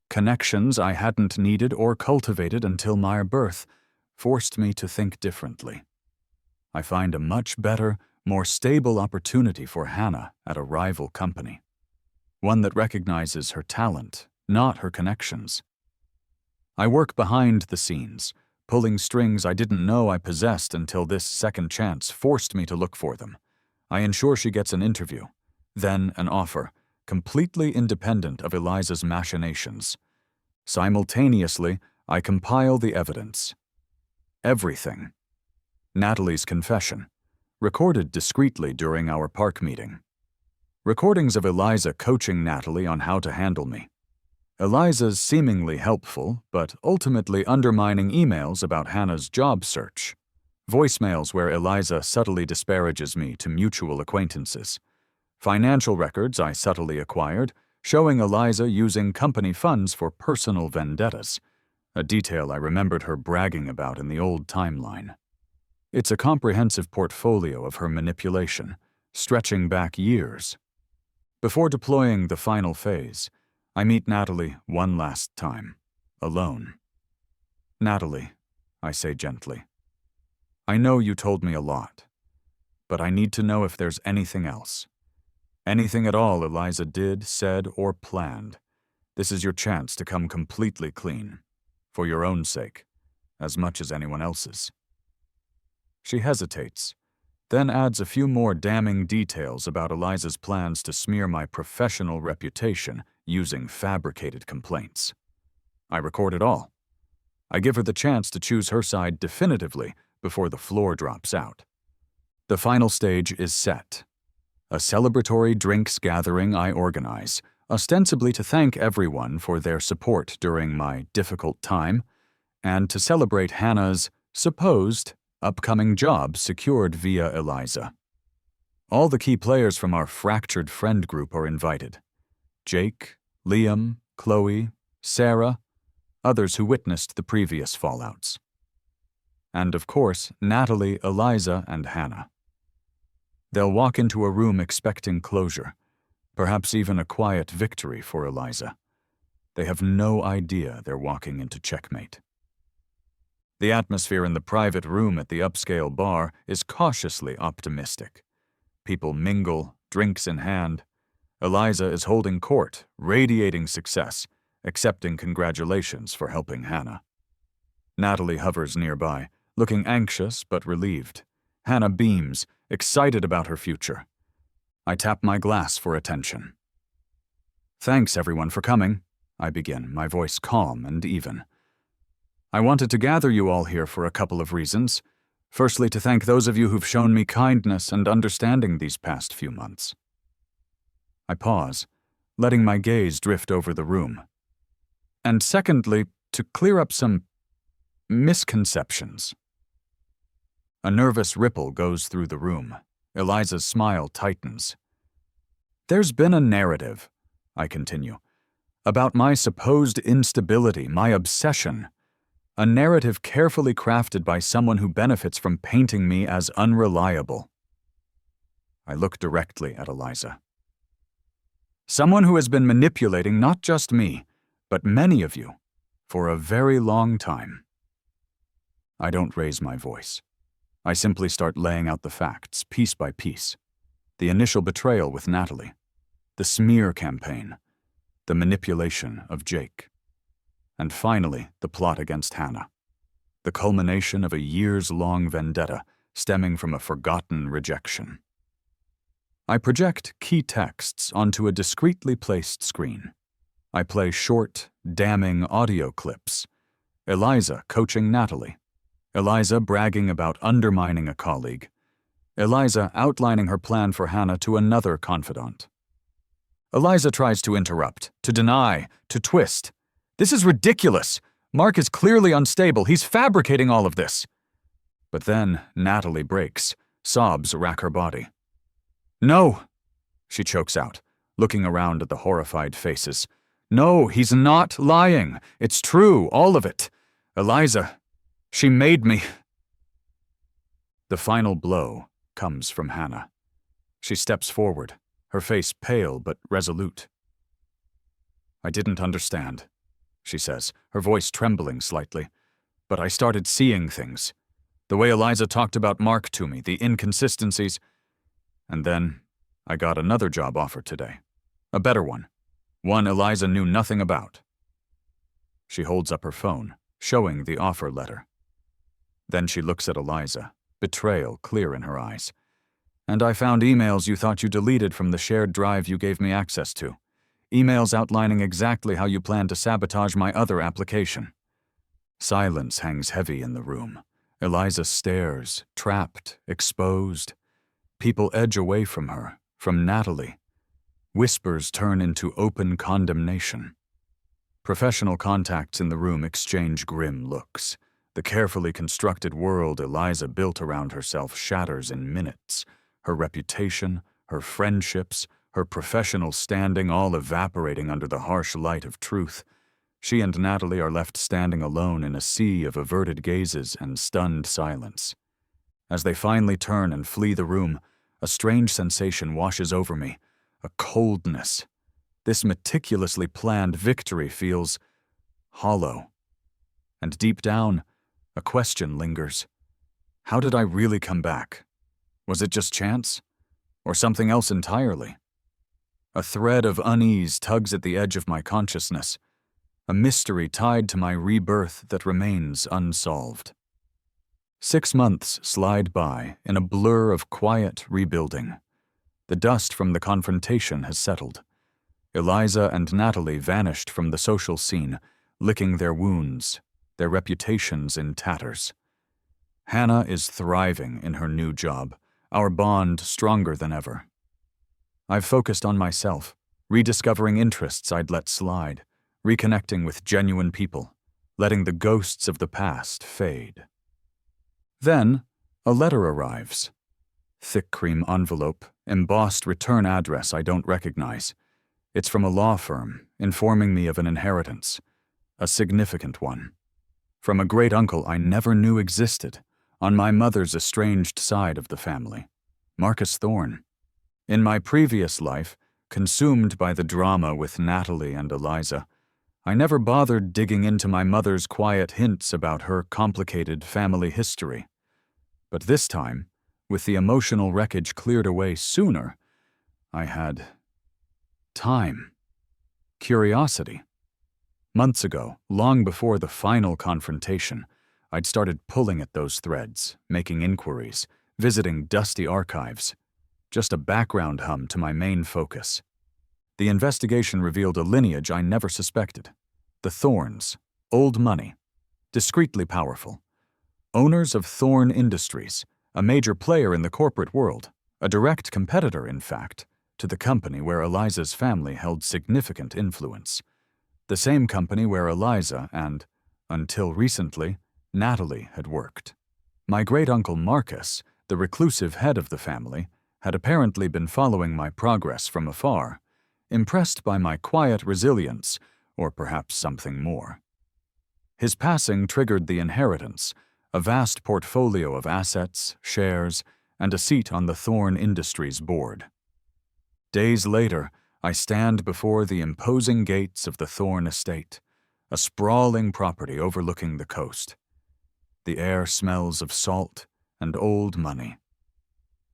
Connections I hadn't needed or cultivated until my birth forced me to think differently. I find a much better, more stable opportunity for Hannah at a rival company. One that recognizes her talent, not her connections. I work behind the scenes, pulling strings I didn't know I possessed until this second chance forced me to look for them. I ensure she gets an interview, then an offer, completely independent of Eliza's machinations. Simultaneously, I compile the evidence. Everything. Natalie's confession, recorded discreetly during our park meeting. Recordings of Eliza coaching Natalie on how to handle me. Eliza's seemingly helpful, but ultimately undermining emails about Hannah's job search. Voicemails where Eliza subtly disparages me to mutual acquaintances. Financial records I subtly acquired, showing Eliza using company funds for personal vendettas, a detail I remembered her bragging about in the old timeline. It's a comprehensive portfolio of her manipulation, stretching back years. Before deploying the final phase, I meet Natalie one last time, alone. Natalie, I say gently, I know you told me a lot, but I need to know if there's anything else. Anything at all Eliza did, said, or planned. This is your chance to come completely clean, for your own sake, as much as anyone else's. She hesitates, then adds a few more damning details about Eliza's plans to smear my professional reputation using fabricated complaints. I record it all. I give her the chance to choose her side definitively before the floor drops out. The final stage is set. A celebratory drinks gathering I organize, ostensibly to thank everyone for their support during my difficult time, and to celebrate Hannah's supposed upcoming job secured via Eliza. All the key players from our fractured friend group are invited. Jake, Liam, Chloe, Sarah, others who witnessed the previous fallouts. And of course, Natalie, Eliza, and Hannah. They'll walk into a room expecting closure, perhaps even a quiet victory for Eliza. They have no idea they're walking into checkmate. The atmosphere in the private room at the upscale bar is cautiously optimistic. People mingle, drinks in hand. Eliza is holding court, radiating success, accepting congratulations for helping Hannah. Natalie hovers nearby, looking anxious but relieved. Hannah beams, excited about her future. I tap my glass for attention. Thanks, everyone, for coming, I begin, my voice calm and even. I wanted to gather you all here for a couple of reasons. Firstly, to thank those of you who've shown me kindness and understanding these past few months. I pause, letting my gaze drift over the room. And secondly, to clear up some misconceptions. A nervous ripple goes through the room. Eliza's smile tightens. There's been a narrative, I continue, about my supposed instability, my obsession. A narrative carefully crafted by someone who benefits from painting me as unreliable. I look directly at Eliza. Someone who has been manipulating not just me, but many of you, for a very long time. I don't raise my voice. I simply start laying out the facts, piece by piece. The initial betrayal with Natalie, the smear campaign, the manipulation of Jake, and finally the plot against Hannah, the culmination of a years-long vendetta stemming from a forgotten rejection. I project key texts onto a discreetly placed screen. I play short, damning audio clips. Eliza coaching Natalie. Eliza bragging about undermining a colleague. Eliza outlining her plan for Hannah to another confidant. Eliza tries to interrupt, to deny, to twist. This is ridiculous. Mark is clearly unstable. He's fabricating all of this. But then Natalie breaks. Sobs rack her body. No, she chokes out, looking around at the horrified faces. No, he's not lying. It's true, all of it. Eliza, she made me. The final blow comes from Hannah. She steps forward, her face pale but resolute. I didn't understand, she says, her voice trembling slightly. But I started seeing things. The way Eliza talked about Mark to me, the inconsistencies. And then I got another job offer today. A better one. One Eliza knew nothing about. She holds up her phone, showing the offer letter. Then she looks at Eliza, betrayal clear in her eyes. And I found emails you thought you deleted from the shared drive you gave me access to. Emails outlining exactly how you plan to sabotage my other application. Silence hangs heavy in the room. Eliza stares, trapped, exposed. People edge away from her, from Natalie. Whispers turn into open condemnation. Professional contacts in the room exchange grim looks. The carefully constructed world Eliza built around herself shatters in minutes. Her reputation, her friendships, her professional standing all evaporating under the harsh light of truth. She and Natalie are left standing alone in a sea of averted gazes and stunned silence. As they finally turn and flee the room, a strange sensation washes over me, a coldness. This meticulously planned victory feels hollow. And deep down, a question lingers. How did I really come back? Was it just chance? Or something else entirely? A thread of unease tugs at the edge of my consciousness, a mystery tied to my rebirth that remains unsolved. 6 months slide by in a blur of quiet rebuilding. The dust from the confrontation has settled. Eliza and Natalie vanished from the social scene, licking their wounds, their reputations in tatters. Hannah is thriving in her new job, our bond stronger than ever. I've focused on myself, rediscovering interests I'd let slide, reconnecting with genuine people, letting the ghosts of the past fade. Then, a letter arrives. Thick cream envelope, embossed return address I don't recognize. It's from a law firm, informing me of an inheritance, a significant one. From a great-uncle I never knew existed, on my mother's estranged side of the family, Marcus Thorne. In my previous life, consumed by the drama with Natalie and Eliza, I never bothered digging into my mother's quiet hints about her complicated family history. But this time, with the emotional wreckage cleared away sooner, I had time, curiosity. Months ago, long before the final confrontation, I'd started pulling at those threads, making inquiries, visiting dusty archives. Just a background hum to my main focus. The investigation revealed a lineage I never suspected. The Thornes, old money. discreetly powerful. Owners of Thorn Industries, a major player in the corporate world, a direct competitor, in fact, to the company where Eliza's family held significant influence. The same company where Eliza and, until recently, Natalie had worked. My great-uncle Marcus, the reclusive head of the family, had apparently been following my progress from afar, impressed by my quiet resilience, or perhaps something more. His passing triggered the inheritance, a vast portfolio of assets, shares, and a seat on the Thorn Industries board. Days later, I stand before the imposing gates of the Thorn estate, a sprawling property overlooking the coast. The air smells of salt and old money.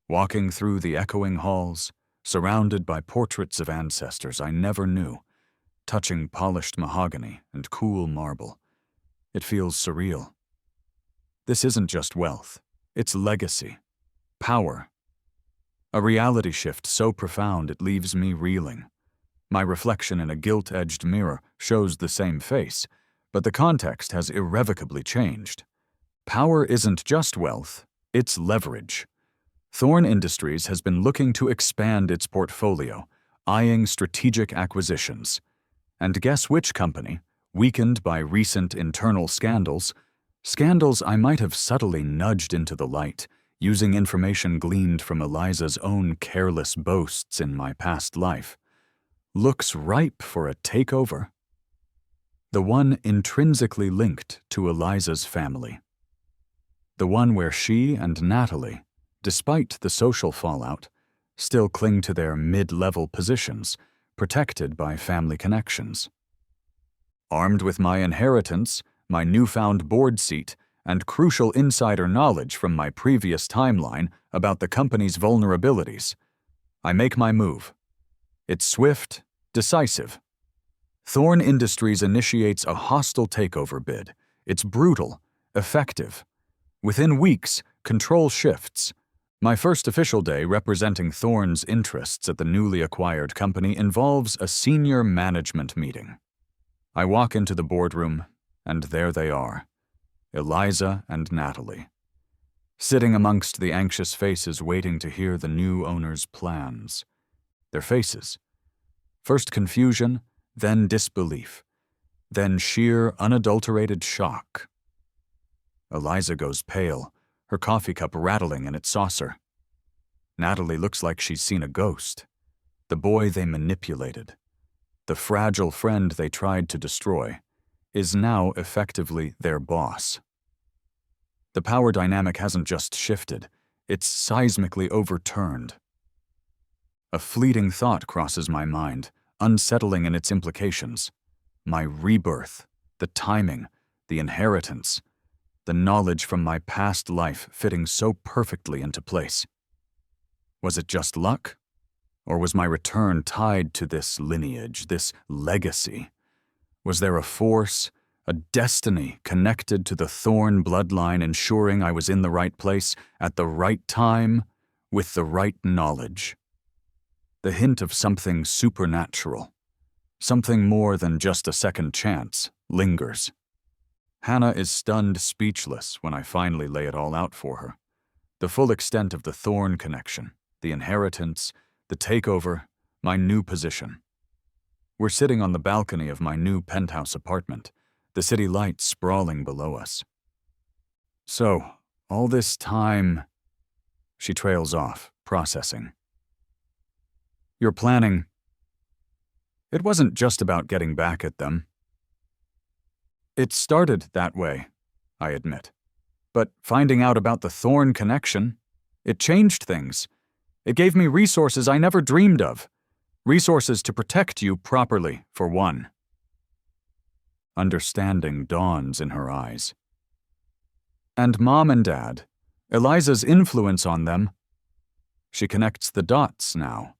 Walking through the echoing halls, surrounded by portraits of ancestors I never knew, touching polished mahogany and cool marble, it feels surreal. This isn't just wealth, it's legacy, power. A reality shift so profound it leaves me reeling. My reflection in a gilt-edged mirror shows the same face, but the context has irrevocably changed. Power isn't just wealth, it's leverage. Thorn Industries has been looking to expand its portfolio, eyeing strategic acquisitions. And guess which company, weakened by recent internal scandals I might have subtly nudged into the light, using information gleaned from Eliza's own careless boasts in my past life, looks ripe for a takeover. The one intrinsically linked to Eliza's family. The one where she and Natalie, despite the social fallout, still cling to their mid-level positions, protected by family connections. Armed with my inheritance, my newfound board seat, and crucial insider knowledge from my previous timeline about the company's vulnerabilities, I make my move. It's swift, decisive. Thorn Industries initiates a hostile takeover bid. It's brutal, effective. Within weeks, control shifts. My first official day representing Thorn's interests at the newly acquired company involves a senior management meeting. I walk into the boardroom, and there they are, Eliza and Natalie, sitting amongst the anxious faces waiting to hear the new owner's plans. Their faces. First confusion, then disbelief, then sheer, unadulterated shock. Eliza goes pale, her coffee cup rattling in its saucer. Natalie looks like she's seen a ghost. The boy they manipulated, the fragile friend they tried to destroy, is now effectively their boss. The power dynamic hasn't just shifted, it's seismically overturned. A fleeting thought crosses my mind, unsettling in its implications. My rebirth, the timing, the inheritance, the knowledge from my past life fitting so perfectly into place. Was it just luck? Or was my return tied to this lineage, this legacy? Was there a force, a destiny connected to the Thorn bloodline ensuring I was in the right place, at the right time, with the right knowledge? The hint of something supernatural, something more than just a second chance, lingers. Hannah is stunned speechless when I finally lay it all out for her. The full extent of the Thorn connection, the inheritance, the takeover, my new position. We're sitting on the balcony of my new penthouse apartment, the city lights sprawling below us. So, all this time... She trails off, processing. You're planning... It wasn't just about getting back at them. It started that way, I admit. But finding out about the Thorn connection, it changed things. It gave me resources I never dreamed of. Resources to protect you properly, for one. Understanding dawns in her eyes. And Mom and Dad, Eliza's influence on them. She connects the dots now.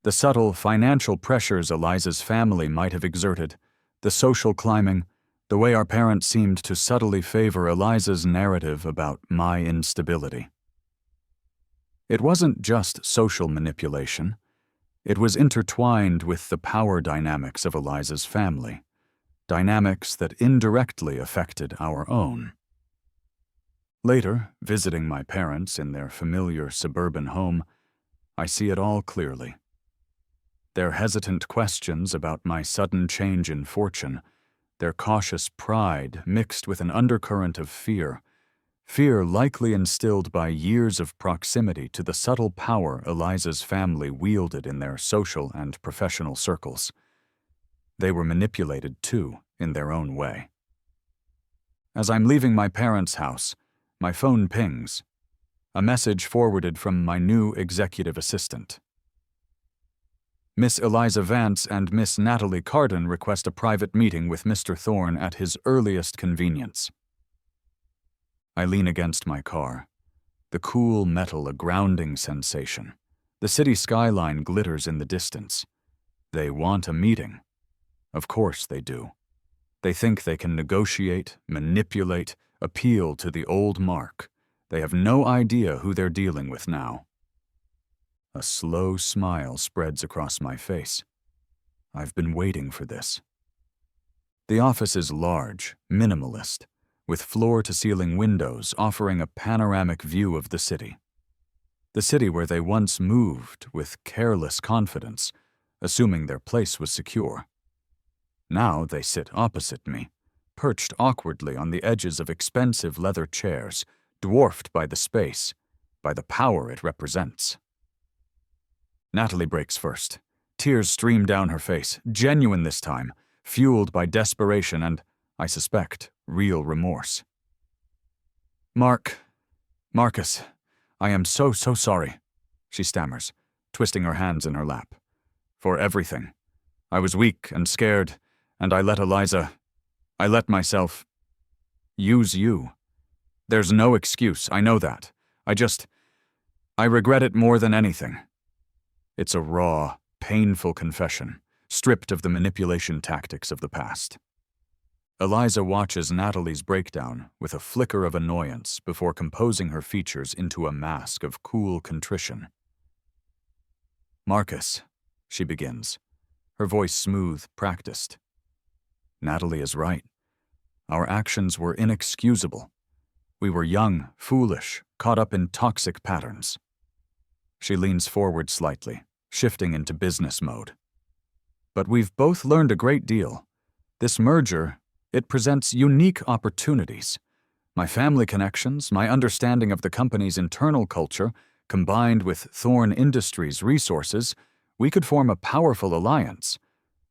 The subtle financial pressures Eliza's family might have exerted, the social climbing, the way our parents seemed to subtly favor Eliza's narrative about my instability. It wasn't just social manipulation. It was intertwined with the power dynamics of Eliza's family. dynamics that indirectly affected our own. Later, visiting my parents in their familiar suburban home, I see it all clearly. Their hesitant questions about my sudden change in fortune, their cautious pride mixed with an undercurrent of fear likely instilled by years of proximity to the subtle power Eliza's family wielded in their social and professional circles. They were manipulated, too, in their own way. As I'm leaving my parents' house, my phone pings. A message forwarded from my new executive assistant. Miss Eliza Vance and Miss Natalie Carden request a private meeting with Mr. Thorne at his earliest convenience. I lean against my car. The cool metal a grounding sensation. The city skyline glitters in the distance. They want a meeting. Of course they do. They think they can negotiate, manipulate, appeal to the old Mark. They have no idea who they're dealing with now. A slow smile spreads across my face. I've been waiting for this. The office is large, minimalist, with floor-to-ceiling windows offering a panoramic view of the city. The city where they once moved with careless confidence, assuming their place was secure. Now they sit opposite me, perched awkwardly on the edges of expensive leather chairs, dwarfed by the space, by the power it represents. Natalie breaks first. Tears stream down her face, genuine this time, fueled by desperation and, I suspect, real remorse. Marcus, I am so sorry, she stammers, twisting her hands in her lap. For everything. I was weak and scared, and I let myself use you. There's no excuse, I know that. I regret it more than anything. It's a raw, painful confession, stripped of the manipulation tactics of the past. Eliza watches Natalie's breakdown with a flicker of annoyance before composing her features into a mask of cool contrition. Marcus, she begins, her voice smooth, practiced. Natalie is right. Our actions were inexcusable. We were young, foolish, caught up in toxic patterns. She leans forward slightly, shifting into business mode. But we've both learned a great deal. This merger, it presents unique opportunities. My family connections, my understanding of the company's internal culture, combined with Thorne Industries' resources, we could form a powerful alliance.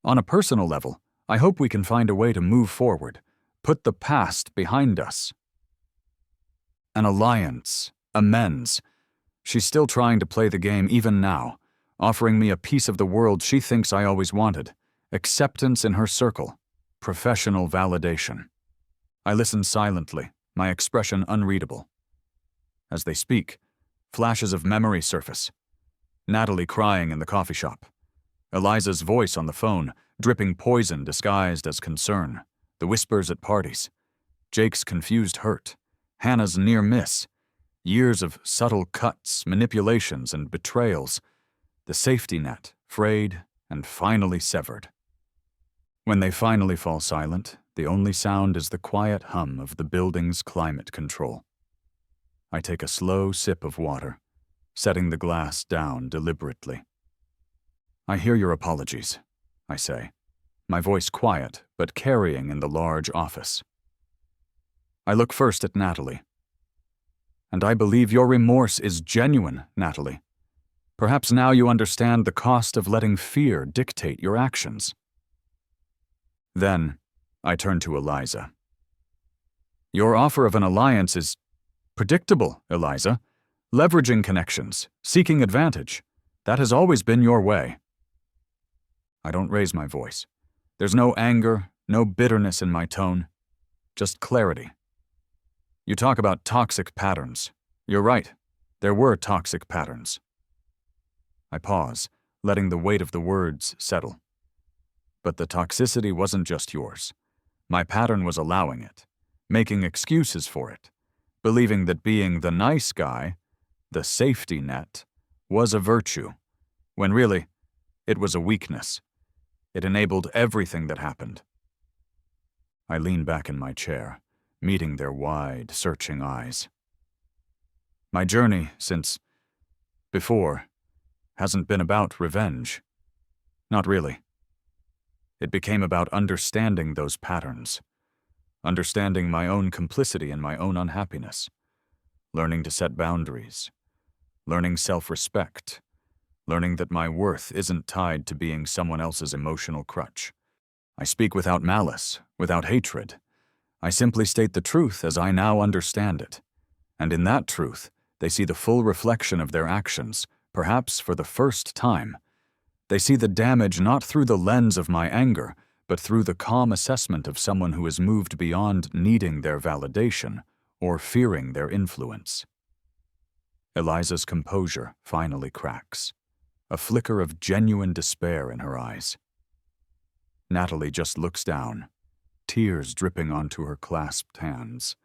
On a personal level, I hope we can find a way to move forward, put the past behind us. An alliance, amends. She's still trying to play the game even now, offering me a piece of the world she thinks I always wanted, acceptance in her circle, professional validation. I listen silently, my expression unreadable. As they speak, flashes of memory surface. Natalie crying in the coffee shop. Eliza's voice on the phone, dripping poison disguised as concern. The whispers at parties. Jake's confused hurt. Hannah's near miss. Years of subtle cuts, manipulations, and betrayals. The safety net, frayed and finally severed. When they finally fall silent, the only sound is the quiet hum of the building's climate control. I take a slow sip of water, setting the glass down deliberately. I hear your apologies, I say, my voice quiet but carrying in the large office. I look first at Natalie. And I believe your remorse is genuine, Natalie. Perhaps now you understand the cost of letting fear dictate your actions. Then, I turn to Eliza. Your offer of an alliance is predictable, Eliza. Leveraging connections, seeking advantage. That has always been your way. I don't raise my voice. There's no anger, no bitterness in my tone. Just clarity. You talk about toxic patterns. You're right. There were toxic patterns. I pause, letting the weight of the words settle. But the toxicity wasn't just yours. My pattern was allowing it, making excuses for it, believing that being the nice guy, the safety net, was a virtue, when really, it was a weakness. It enabled everything that happened. I lean back in my chair, meeting their wide, searching eyes. My journey since before hasn't been about revenge. Not really. It became about understanding those patterns, understanding my own complicity in my own unhappiness, learning to set boundaries, learning self-respect, learning that my worth isn't tied to being someone else's emotional crutch. I speak without malice, without hatred. I simply state the truth as I now understand it. And in that truth, they see the full reflection of their actions, perhaps for the first time. They see the damage not through the lens of my anger, but through the calm assessment of someone who has moved beyond needing their validation or fearing their influence. Eliza's composure finally cracks, a flicker of genuine despair in her eyes. Natalie just looks down, tears dripping onto her clasped hands.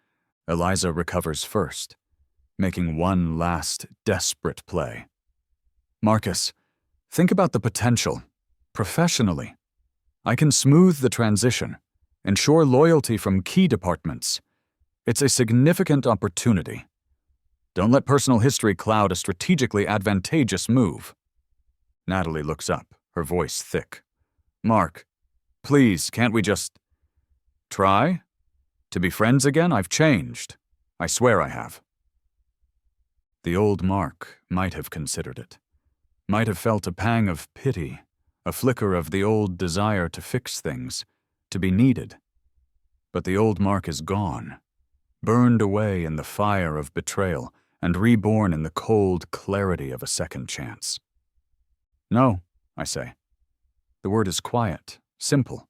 Eliza recovers first, making one last desperate play. Marcus, think about the potential, professionally. I can smooth the transition, ensure loyalty from key departments. It's a significant opportunity. Don't let personal history cloud a strategically advantageous move. Natalie looks up, her voice thick. Mark, please, can't we just try? To be friends again? I've changed. I swear I have. The old Mark might have considered it, might have felt a pang of pity, a flicker of the old desire to fix things, to be needed. But the old Mark is gone, burned away in the fire of betrayal and reborn in the cold clarity of a second chance. No, I say. The word is quiet, simple,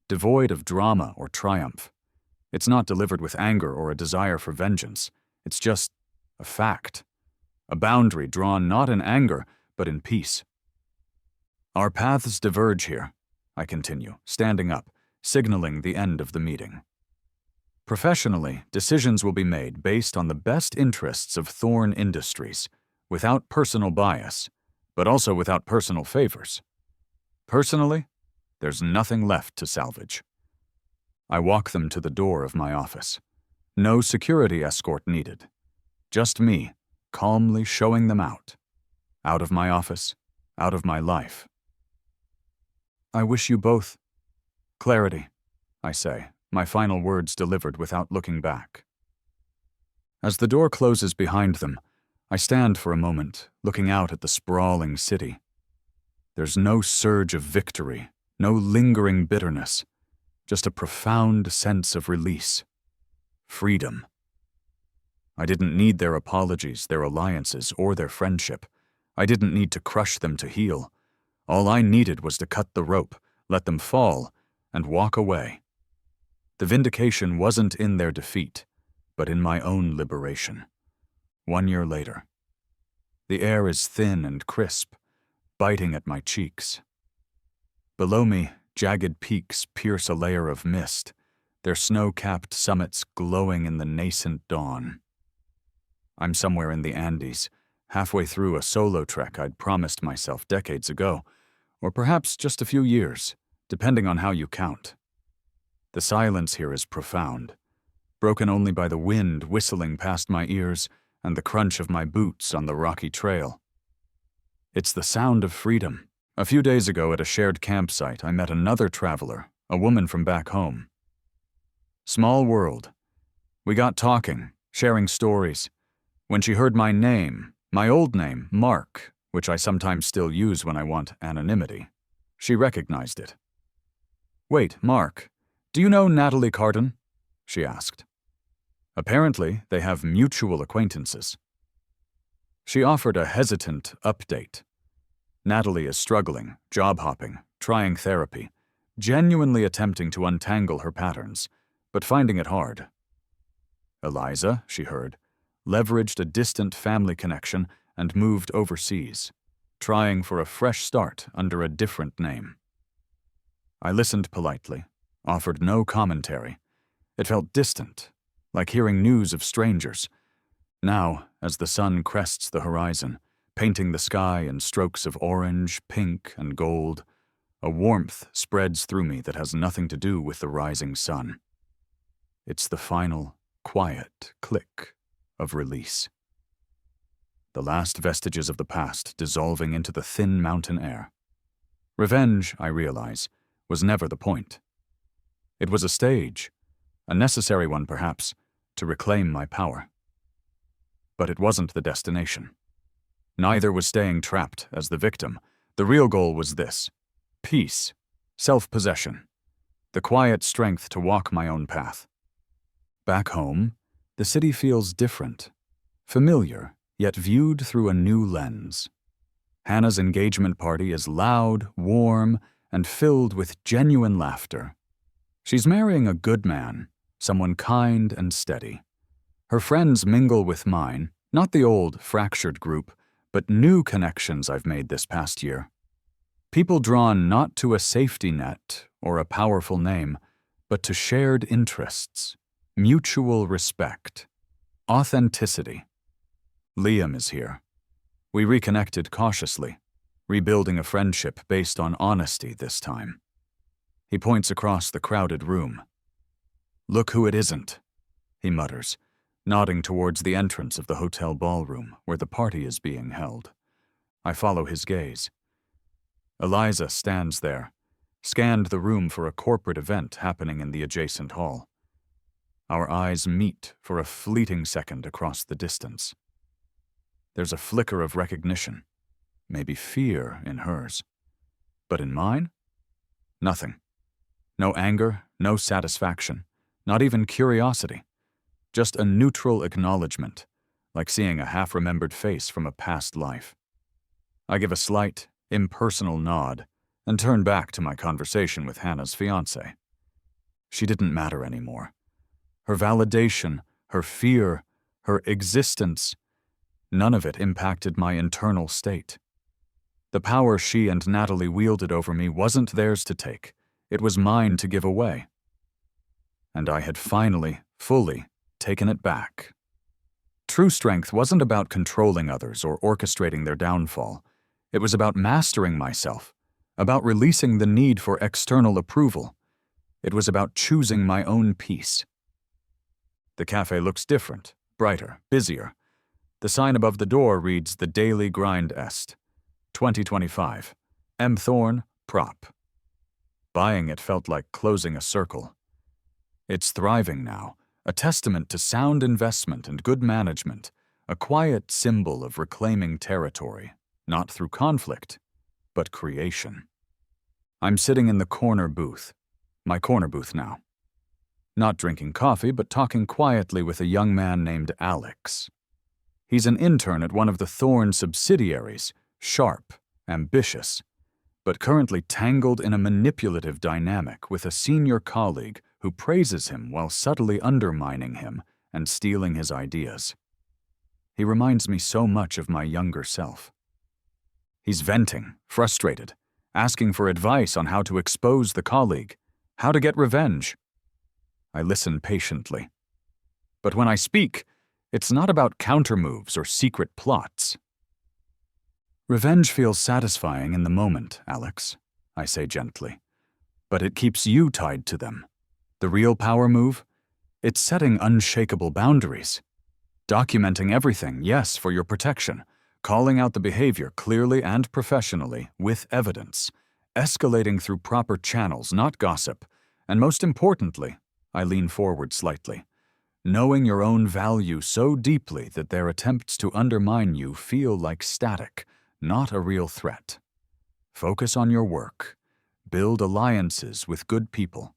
devoid of drama or triumph. It's not delivered with anger or a desire for vengeance. It's just a fact, a boundary drawn not in anger, but in peace. Our paths diverge here, I continue, standing up, signaling the end of the meeting. Professionally, decisions will be made based on the best interests of Thorn Industries, without personal bias, but also without personal favors. Personally, there's nothing left to salvage. I walk them to the door of my office. No security escort needed. Just me, calmly showing them out. Out of my office, out of my life. I wish you both clarity, I say, my final words delivered without looking back. As the door closes behind them, I stand for a moment, looking out at the sprawling city. There's no surge of victory, no lingering bitterness, just a profound sense of release. Freedom. I didn't need their apologies, their alliances, or their friendship. I didn't need to crush them to heal. All I needed was to cut the rope, let them fall, and walk away. The vindication wasn't in their defeat, but in my own liberation. 1 year later. The air is thin and crisp, biting at my cheeks. Below me, jagged peaks pierce a layer of mist, their snow-capped summits glowing in the nascent dawn. I'm somewhere in the Andes, halfway through a solo trek I'd promised myself decades ago, or perhaps just a few years, depending on how you count. The silence here is profound, broken only by the wind whistling past my ears and the crunch of my boots on the rocky trail. It's the sound of freedom. A few days ago at a shared campsite, I met another traveler, a woman from back home. Small world. We got talking, sharing stories. When she heard my name, my old name, Mark, which I sometimes still use when I want anonymity, she recognized it. Wait, Mark, do you know Natalie Cardin? She asked. Apparently, they have mutual acquaintances. She offered a hesitant update. Natalie is struggling, job hopping, trying therapy, genuinely attempting to untangle her patterns, but finding it hard. Eliza, she heard, leveraged a distant family connection and moved overseas, trying for a fresh start under a different name. I listened politely, offered no commentary. It felt distant, like hearing news of strangers. Now, as the sun crests the horizon, painting the sky in strokes of orange, pink, and gold, A warmth spreads through me that has nothing to do with the rising sun. It's the final, quiet click of release. The last vestiges of the past dissolving into the thin mountain air. Revenge, I realize, was never the point. It was a stage, a necessary one perhaps, to reclaim my power. But it wasn't the destination. Neither was staying trapped as the victim. The real goal was this: peace, self-possession, the quiet strength to walk my own path. Back home, the city feels different, familiar, yet viewed through a new lens. Hannah's engagement party is loud, warm, and filled with genuine laughter. She's marrying a good man, someone kind and steady. Her friends mingle with mine, not the old, fractured group, but new connections I've made this past year. People drawn not to a safety net or a powerful name, but to shared interests, mutual respect, authenticity. Liam is here. We reconnected cautiously, rebuilding a friendship based on honesty this time. He points across the crowded room. "Look who it isn't," he mutters, nodding towards the entrance of the hotel ballroom where the party is being held. I follow his gaze. Eliza stands there, scanned the room for a corporate event happening in the adjacent hall. Our eyes meet for a fleeting second across the distance. There's a flicker of recognition, maybe fear in hers. But in mine? Nothing. No anger, no satisfaction, not even curiosity. Just a neutral acknowledgement, like seeing a half-remembered face from a past life. I give a slight, impersonal nod and turn back to my conversation with Hannah's fiancé. She didn't matter anymore. Her validation, her fear, her existence, none of it impacted my internal state. The power she and Natalie wielded over me wasn't theirs to take. It was mine to give away. And I had finally, fully, taken it back. True strength wasn't about controlling others or orchestrating their downfall. It was about mastering myself, about releasing the need for external approval. It was about choosing my own peace. The cafe looks different, brighter, busier. The sign above the door reads "The Daily Grind Est, 2025, M. Thorne, Prop." Buying it felt like closing a circle. It's thriving now, a testament to sound investment and good management, a quiet symbol of reclaiming territory, not through conflict, but creation. I'm sitting in the corner booth, my corner booth now. Not drinking coffee, but talking quietly with a young man named Alex. He's an intern at one of the Thorne subsidiaries, sharp, ambitious, but currently tangled in a manipulative dynamic with a senior colleague who praises him while subtly undermining him and stealing his ideas. He reminds me so much of my younger self. He's venting, frustrated, asking for advice on how to expose the colleague, how to get revenge. I listen patiently. But when I speak, it's not about countermoves or secret plots. "Revenge feels satisfying in the moment, Alex," I say gently. "But it keeps you tied to them. The real power move? It's setting unshakable boundaries. Documenting everything, yes, for your protection. Calling out the behavior clearly and professionally, with evidence. Escalating through proper channels, not gossip. And most importantly," I lean forward slightly, "knowing your own value so deeply that their attempts to undermine you feel like static, not a real threat. Focus on your work. Build alliances with good people.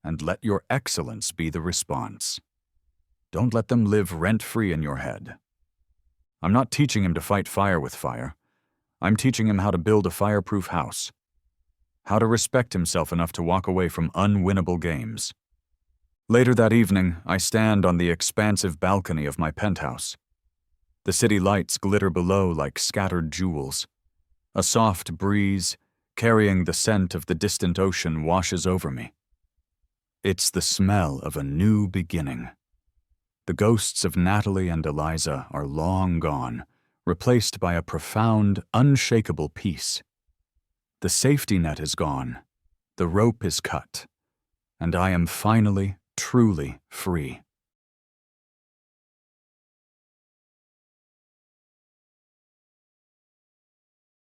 And let your excellence be the response. Don't let them live rent-free in your head." I'm not teaching him to fight fire with fire. I'm teaching him how to build a fireproof house. How to respect himself enough to walk away from unwinnable games. Later that evening, I stand on the expansive balcony of my penthouse. The city lights glitter below like scattered jewels. A soft breeze, carrying the scent of the distant ocean, washes over me. It's the smell of a new beginning. The ghosts of Natalie and Eliza are long gone, replaced by a profound, unshakable peace. The safety net is gone. The rope is cut. And I am finally, truly free.